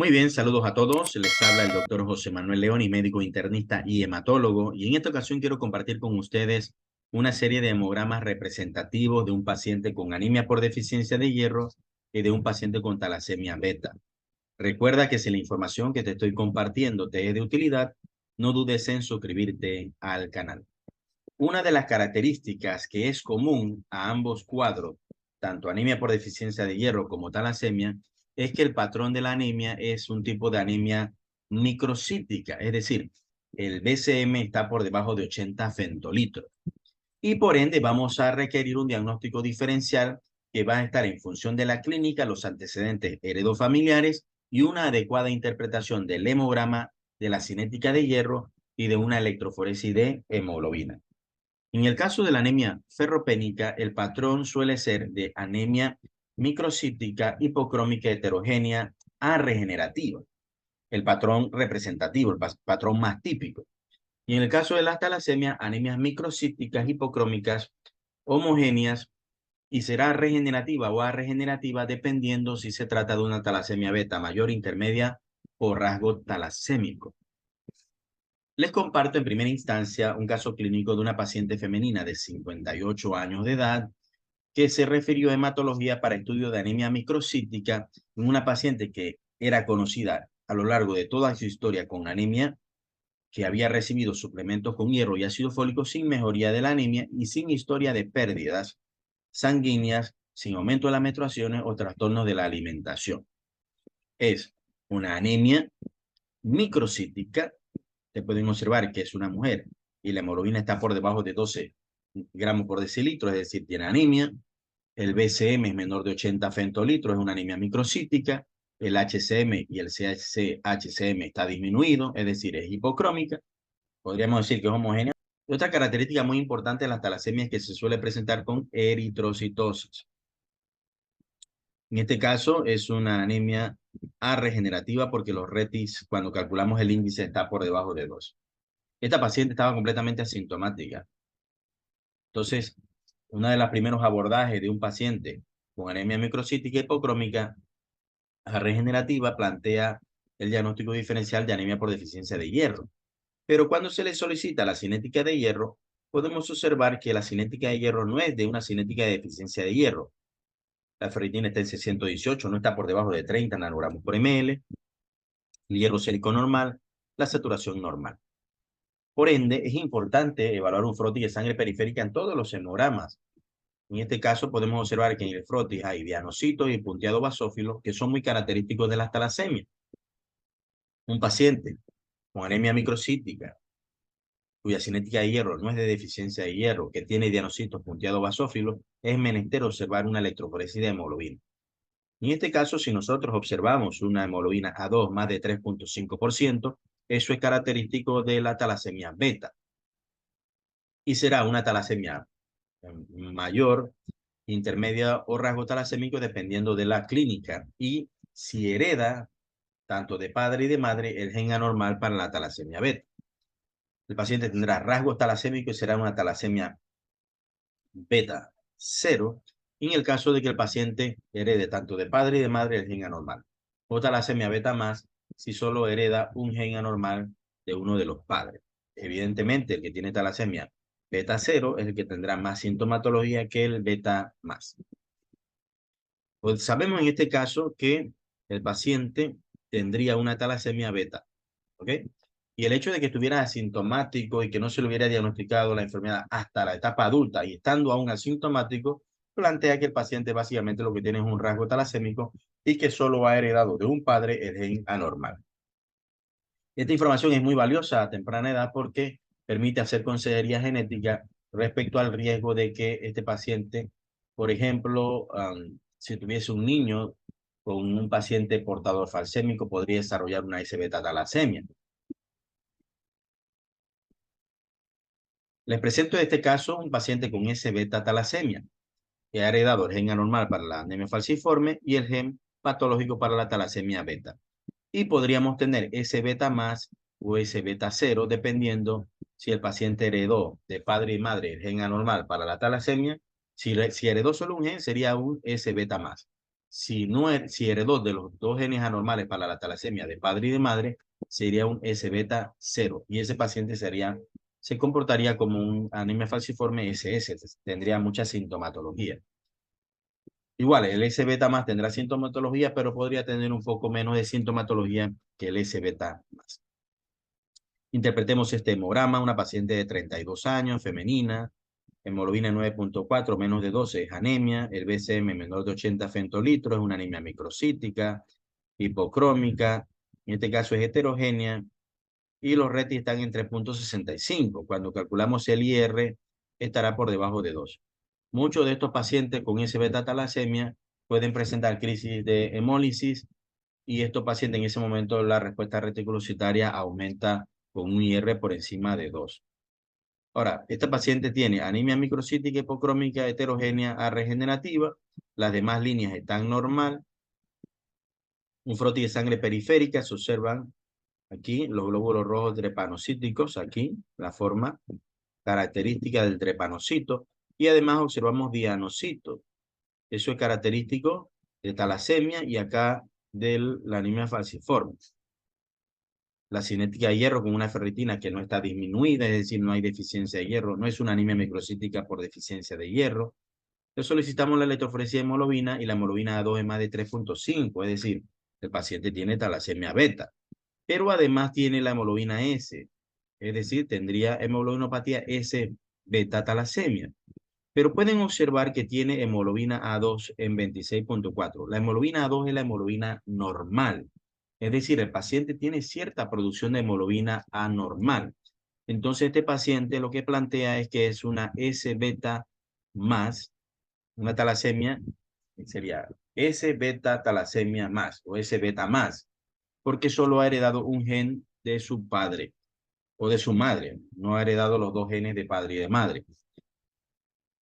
Muy bien, saludos a todos. Les habla el doctor José Manuel León, y médico internista y hematólogo. Y en esta ocasión quiero compartir con ustedes una serie de hemogramas representativos de un paciente con anemia por deficiencia de hierro y de un paciente con talasemia beta. Recuerda que si la información que te estoy compartiendo te es de utilidad, no dudes en suscribirte al canal. Una de las características que es común a ambos cuadros, tanto anemia por deficiencia de hierro como talasemia, es que el patrón de la anemia es un tipo de anemia microcítica, es decir, el BCM está por debajo de 80 fentolitros. Y por ende vamos a requerir un diagnóstico diferencial que va a estar en función de la clínica, los antecedentes heredofamiliares y una adecuada interpretación del hemograma, de la cinética de hierro y de una electroforesis de hemoglobina. En el caso de la anemia ferropénica, el patrón suele ser de anemia microcítica hipocrómica heterogénea a regenerativa, el patrón representativo, el patrón más típico. Y en el caso de la talasemia, anemias microcíticas hipocrómicas homogéneas, y será regenerativa o arregenerativa dependiendo si se trata de una talasemia beta mayor, intermedia o rasgo talasémico. Les comparto en primera instancia un caso clínico de una paciente femenina de 58 años de edad que se refirió a hematología para estudio de anemia microcítica en una paciente que era conocida a lo largo de toda su historia con anemia, que había recibido suplementos con hierro y ácido fólico sin mejoría de la anemia y sin historia de pérdidas sanguíneas, sin aumento de las menstruaciones o trastornos de la alimentación. Es una anemia microcítica. Te pueden observar que es una mujer y la hemoglobina está por debajo de 12 gramos por decilitro, es decir, tiene anemia. El BCM es menor de 80 fentolitros, es una anemia microcítica. El HCM y el CHCM está disminuido, es decir, es hipocrómica. Podríamos decir que es homogénea. Y otra característica muy importante de la talasemia es que se suele presentar con eritrocitosis. En este caso es una anemia arregenerativa porque los retis, cuando calculamos el índice, está por debajo de 2. Esta paciente estaba completamente asintomática. Entonces, uno de los primeros abordajes de un paciente con anemia microcítica hipocrómica regenerativa plantea el diagnóstico diferencial de anemia por deficiencia de hierro. Pero cuando se le solicita la cinética de hierro, podemos observar que la cinética de hierro no es de una cinética de deficiencia de hierro. La ferritina está en 618, no está por debajo de 30 nanogramos por ml. El hierro sérico normal, la saturación normal. Por ende, es importante evaluar un frotis de sangre periférica en todos los hemogramas. En este caso, podemos observar que en el frotis hay dianocitos y punteado basófilo, que son muy característicos de las talasemias. Un paciente con anemia microcítica, cuya cinética de hierro no es de deficiencia de hierro, que tiene dianocitos punteado basófilo, es menester observar una electroforesis de hemoglobina. En este caso, si nosotros observamos una hemoglobina A2 más de 3.5%, eso es característico de la talasemia beta. Y será una talasemia mayor, intermedia o rasgo talasémico dependiendo de la clínica. Y si hereda tanto de padre y de madre el gen anormal para la talasemia beta. El paciente tendrá rasgos talasémicos y será una talasemia beta 0, en el caso de que el paciente herede tanto de padre y de madre el gen anormal. O talasemia beta más si solo hereda un gen anormal de uno de los padres. Evidentemente, el que tiene talasemia beta 0 es el que tendrá más sintomatología que el beta más. Pues sabemos en este caso que el paciente tendría una talasemia beta, ¿ok? Y el hecho de que estuviera asintomático y que no se le hubiera diagnosticado la enfermedad hasta la etapa adulta y estando aún asintomático, plantea que el paciente básicamente lo que tiene es un rasgo talasémico y que solo ha heredado de un padre el gen anormal. Esta información es muy valiosa a temprana edad porque permite hacer consejería genética respecto al riesgo de que este paciente, por ejemplo, si tuviese un niño con un paciente portador falsémico, podría desarrollar una S-beta talasemia. Les presento en este caso un paciente con S-beta talasemia, que ha heredado el gen anormal para la anemia falciforme y el gen patológico para la talasemia beta. Y podríamos tener S-beta más o S-beta 0, dependiendo si el paciente heredó de padre y madre el gen anormal para la talasemia. Si heredó solo un gen, sería un S-beta más. Si, no, si heredó de los dos genes anormales para la talasemia de padre y de madre, sería un S-beta 0. Y ese paciente se comportaría como un anemia falciforme SS, tendría mucha sintomatología. Igual, el S-beta más tendrá sintomatología, pero podría tener un poco menos de sintomatología que el S-beta más. Interpretemos este hemograma, una paciente de 32 años, femenina, hemoglobina 9.4, menos de 12 es anemia, el BCM menor de 80 fentolitros es una anemia microcítica, hipocrómica, en este caso es heterogénea, y los RETI están en 3.65. Cuando calculamos el IR, estará por debajo de 2. Muchos de estos pacientes con S-beta-talasemia pueden presentar crisis de hemólisis y estos pacientes en ese momento la respuesta reticulocitaria aumenta con un IR por encima de 2. Ahora, esta paciente tiene anemia microcítica hipocrómica heterogénea a regenerativa, las demás líneas están normal, un frotis de sangre periférica, se observan aquí los glóbulos rojos drepanocíticos, aquí la forma característica del drepanocito, y además observamos dianocitos. Eso es característico de talasemia y acá de la anemia falciforme. La cinética de hierro con una ferritina que no está disminuida, es decir, no hay deficiencia de hierro, no es una anemia microcítica por deficiencia de hierro. Le solicitamos la electroforesia de hemoglobina y la hemoglobina A2 es más de 3.5, es decir, el paciente tiene talasemia beta, pero además tiene la hemoglobina S, es decir, tendría hemoglobinopatía S beta talasemia. Pero pueden observar que tiene hemoglobina A2 en 26.4. La hemoglobina A2 es la hemoglobina normal. Es decir, el paciente tiene cierta producción de hemoglobina anormal. Entonces, este paciente lo que plantea es que es una S-beta más, una talasemia, sería S-beta talasemia más o S-beta más, porque solo ha heredado un gen de su padre o de su madre. No ha heredado los dos genes de padre y de madre.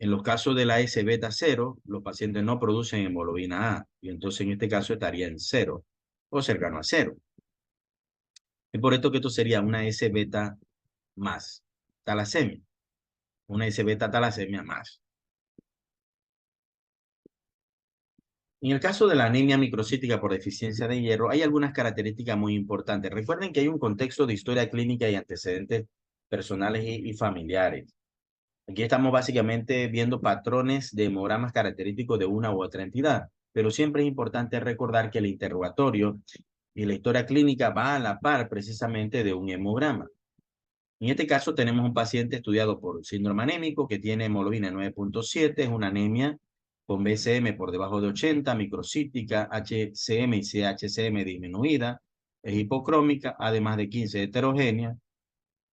En los casos de la S-beta 0, los pacientes no producen hemoglobina A, y entonces en este caso estaría en 0 o cercano a 0. Es por esto que esto sería una S-beta más talasemia, una S-beta talasemia más. En el caso de la anemia microcítica por deficiencia de hierro, hay algunas características muy importantes. Recuerden que hay un contexto de historia clínica y antecedentes personales y familiares. Aquí estamos básicamente viendo patrones de hemogramas característicos de una u otra entidad, pero siempre es importante recordar que el interrogatorio y la historia clínica va a la par precisamente de un hemograma. En este caso tenemos un paciente estudiado por síndrome anémico que tiene hemoglobina 9.7, es una anemia con BCM por debajo de 80, microcítica, HCM y CHCM disminuida, es hipocrómica, además de 15 heterogénea,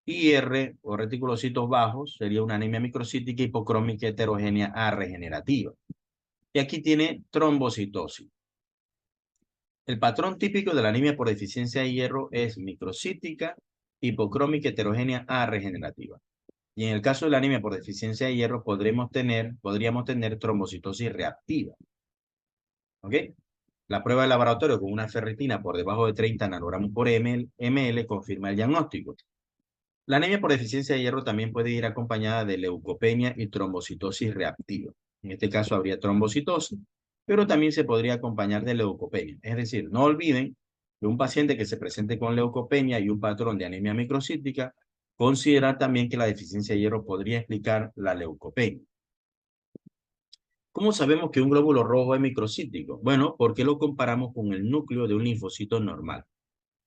IR o reticulocitos bajos sería una anemia microcítica hipocrómica heterogénea A regenerativa. Y aquí tiene trombocitosis. El patrón típico de la anemia por deficiencia de hierro es microcítica, hipocrómica heterogénea A regenerativa. Y en el caso de la anemia por deficiencia de hierro podríamos tener trombocitosis reactiva. ¿Ok? La prueba de laboratorio con una ferritina por debajo de 30 nanogramos por ml confirma el diagnóstico. La anemia por deficiencia de hierro también puede ir acompañada de leucopenia y trombocitosis reactiva. En este caso habría trombocitosis, pero también se podría acompañar de leucopenia. Es decir, no olviden que un paciente que se presente con leucopenia y un patrón de anemia microcítica, considerar también que la deficiencia de hierro podría explicar la leucopenia. ¿Cómo sabemos que un glóbulo rojo es microcítico? Bueno, porque lo comparamos con el núcleo de un linfocito normal.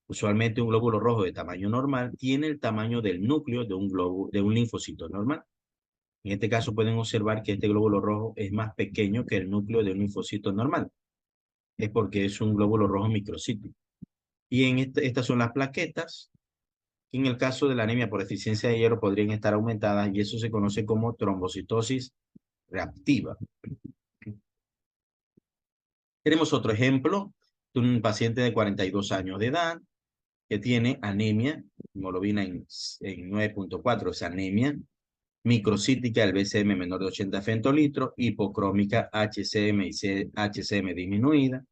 Usualmente un glóbulo rojo de tamaño normal tiene el tamaño del núcleo de un linfocito normal. En este caso pueden observar que este glóbulo rojo es más pequeño que el núcleo de un linfocito normal. Es porque es un glóbulo rojo microcítico. Y estas son las plaquetas, que en el caso de la anemia por deficiencia de hierro podrían estar aumentadas y eso se conoce como trombocitosis reactiva. Tenemos otro ejemplo de un paciente de 42 años de edad que tiene anemia, hemoglobina en 9.4, es anemia, microcítica, el BCM menor de 80 fentolitros, hipocrómica, HCM y HCM disminuida,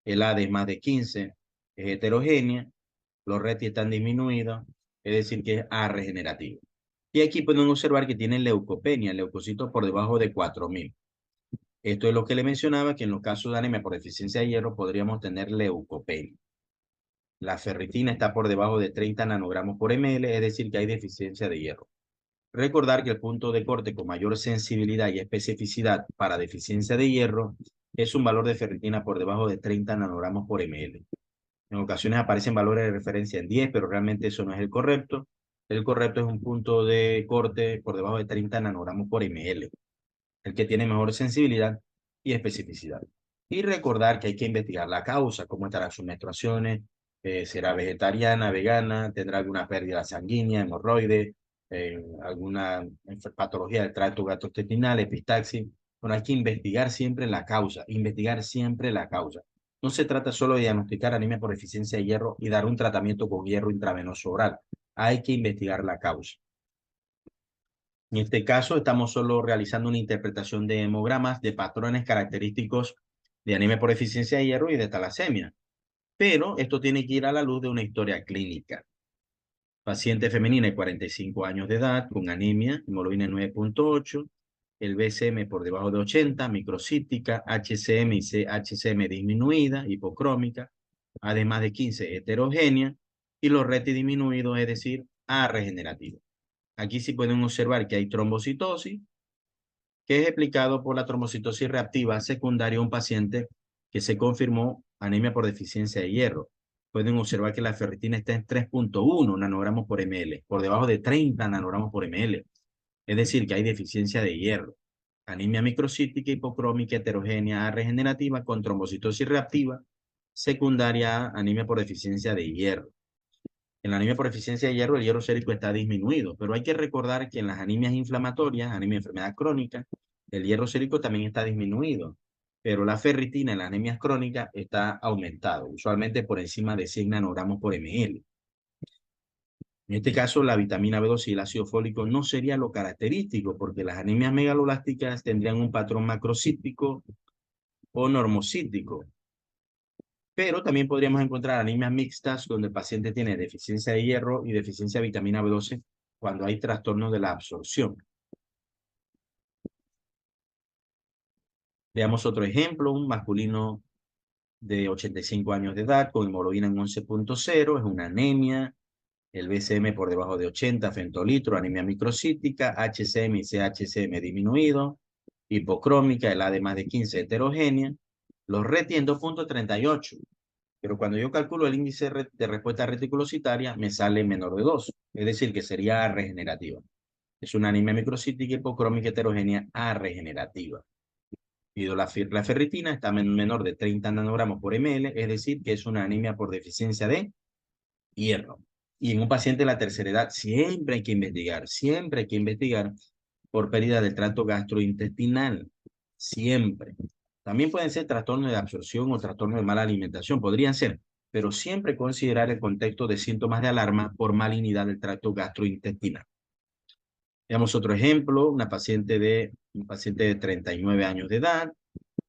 el AD es más de 15, es heterogénea, los RETI están disminuidos, es decir, que es A regenerativo. Y aquí pueden observar que tiene leucopenia, leucocitos por debajo de 4.000. Esto es lo que le mencionaba, que en los casos de anemia por deficiencia de hierro podríamos tener leucopenia. La ferritina está por debajo de 30 nanogramos por ml, es decir, que hay deficiencia de hierro. Recordar que el punto de corte con mayor sensibilidad y especificidad para deficiencia de hierro es un valor de ferritina por debajo de 30 nanogramos por ml. En ocasiones aparecen valores de referencia en 10, pero realmente eso no es el correcto. El correcto es un punto de corte por debajo de 30 nanogramos por ml, el que tiene mejor sensibilidad y especificidad. Y recordar que hay que investigar la causa, cómo estarán sus menstruaciones, será vegetariana, vegana, tendrá alguna pérdida sanguínea, hemorroide, alguna patología del tracto gastrointestinal, epistaxis. Bueno, hay que investigar siempre la causa, investigar siempre la causa. No se trata solo de diagnosticar anemia por deficiencia de hierro y dar un tratamiento con hierro intravenoso oral. Hay que investigar la causa. En este caso, estamos solo realizando una interpretación de hemogramas de patrones característicos de anemia por deficiencia de hierro y de talasemia. Pero esto tiene que ir a la luz de una historia clínica. Paciente femenina de 45 años de edad, con anemia, hemoglobina 9.8, el BCM por debajo de 80, microcítica, HCM y CHCM disminuida, hipocrómica, además de 15 heterogénea, y los RETI disminuidos, es decir, A regenerativo. Aquí sí pueden observar que hay trombocitosis, que es explicado por la trombocitosis reactiva secundaria a un paciente que se confirmó anemia por deficiencia de hierro. Pueden observar que la ferritina está en 3.1 nanogramos por ml, por debajo de 30 nanogramos por ml. Es decir, que hay deficiencia de hierro. Anemia microcítica, hipocrómica, heterogénea, A regenerativa, con trombocitosis reactiva secundaria a anemia por deficiencia de hierro. En la anemia por deficiencia de hierro, el hierro sérico está disminuido, pero hay que recordar que en las anemias inflamatorias, anemia de enfermedad crónica, el hierro sérico también está disminuido, pero la ferritina en las anemias crónicas está aumentado, usualmente por encima de 100 nanogramos por ml. En este caso, la vitamina B12 y el ácido fólico no sería lo característico, porque las anemias megaloblásticas tendrían un patrón macrocítico o normocítico. Pero también podríamos encontrar anemias mixtas donde el paciente tiene deficiencia de hierro y deficiencia de vitamina B12 cuando hay trastorno de la absorción. Veamos otro ejemplo, un masculino de 85 años de edad con hemoglobina en 11.0, es una anemia, el BCM por debajo de 80 femtolitro, anemia microcítica, HCM y CHCM disminuido, hipocrómica, el A de más de 15 heterogénea, los RETI en 2.38. Pero cuando yo calculo el índice de respuesta reticulocitaria, me sale menor de 2, es decir, que sería regenerativa. Es una anemia microcítica hipocrómica heterogénea A regenerativa. Y la ferritina está menor de 30 nanogramos por ml, es decir, que es una anemia por deficiencia de hierro. Y en un paciente de la tercera edad siempre hay que investigar por pérdida del tracto gastrointestinal, siempre. También pueden ser trastornos de absorción o trastornos de mala alimentación, podrían ser, pero siempre considerar el contexto de síntomas de alarma por malignidad del tracto gastrointestinal. Veamos otro ejemplo, un paciente de 39 años de edad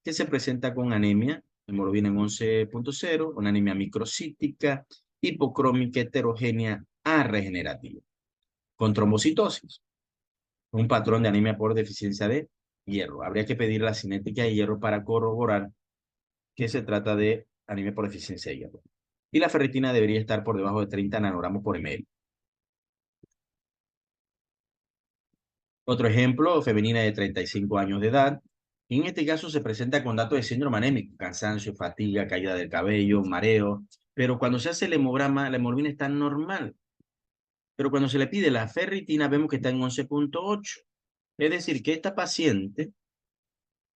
que se presenta con anemia, hemoglobina en 11.0, una anemia microcítica, hipocrómica heterogénea A regenerativa, con trombocitosis, un patrón de anemia por deficiencia de hierro. Habría que pedir la cinética de hierro para corroborar que se trata de anemia por deficiencia de hierro. Y la ferritina debería estar por debajo de 30 nanogramos por ml. Otro ejemplo, femenina de 35 años de edad. En este caso se presenta con datos de síndrome anémico, cansancio, fatiga, caída del cabello, mareo, pero cuando se hace el hemograma, la hemoglobina está normal. Pero cuando se le pide la ferritina, vemos que está en 11.8. Es decir, que esta paciente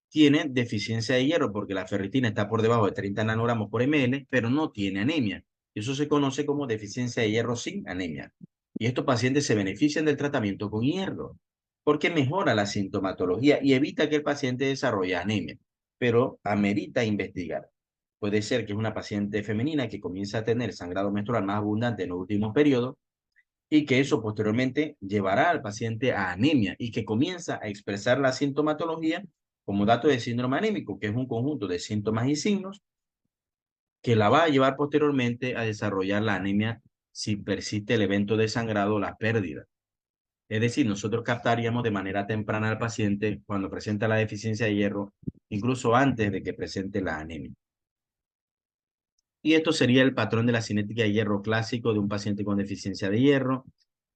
tiene deficiencia de hierro porque la ferritina está por debajo de 30 nanogramos por ml, pero no tiene anemia. Eso se conoce como deficiencia de hierro sin anemia. Y estos pacientes se benefician del tratamiento con hierro porque mejora la sintomatología y evita que el paciente desarrolle anemia, pero amerita investigar. Puede ser que es una paciente femenina que comienza a tener sangrado menstrual más abundante en los últimos periodos y que eso posteriormente llevará al paciente a anemia y que comienza a expresar la sintomatología como dato de síndrome anémico, que es un conjunto de síntomas y signos que la va a llevar posteriormente a desarrollar la anemia si persiste el evento de sangrado o la pérdida. Es decir, nosotros captaríamos de manera temprana al paciente cuando presenta la deficiencia de hierro, incluso antes de que presente la anemia. Y esto sería el patrón de la cinética de hierro clásico de un paciente con deficiencia de hierro.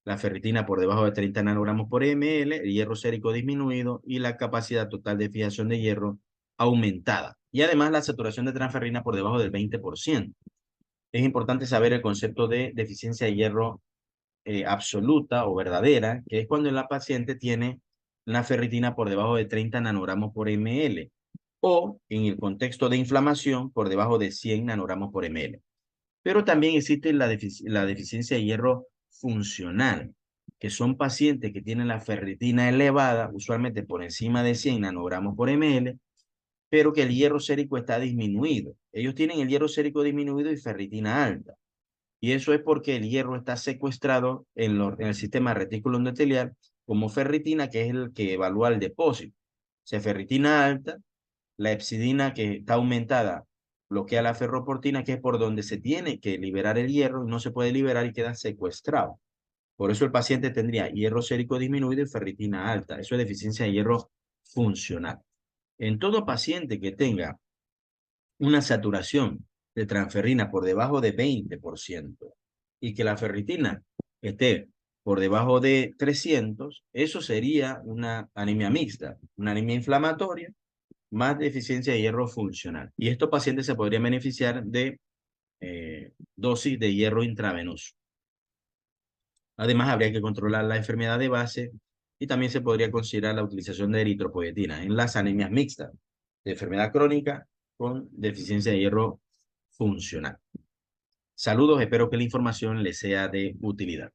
La ferritina por debajo de 30 nanogramos por ml, el hierro sérico disminuido y la capacidad total de fijación de hierro aumentada. Y además la saturación de transferrina por debajo del 20%. Es importante saber el concepto de deficiencia de hierro absoluta o verdadera, que es cuando la paciente tiene la ferritina por debajo de 30 nanogramos por ml o en el contexto de inflamación por debajo de 100 nanogramos por ml. Pero también existe la deficiencia de hierro funcional, que son pacientes que tienen la ferritina elevada, usualmente por encima de 100 nanogramos por ml, pero que el hierro sérico está disminuido. Ellos tienen el hierro sérico disminuido y ferritina alta. Y eso es porque el hierro está secuestrado en el sistema retículo endotelial como ferritina, que es el que evalúa el depósito. O sea, ferritina alta, la hepcidina que está aumentada bloquea la ferroportina, que es por donde se tiene que liberar el hierro y no se puede liberar y queda secuestrado. Por eso el paciente tendría hierro sérico disminuido y ferritina alta. Eso es deficiencia de hierro funcional. En todo paciente que tenga una saturación de transferrina por debajo de 20% y que la ferritina esté por debajo de 300, eso sería una anemia mixta, una anemia inflamatoria más deficiencia de hierro funcional. Y estos pacientes se podrían beneficiar de dosis de hierro intravenoso. Además, habría que controlar la enfermedad de base y también se podría considerar la utilización de eritropoyetina en las anemias mixtas de enfermedad crónica con deficiencia de hierro funcional. Saludos, espero que la información les sea de utilidad.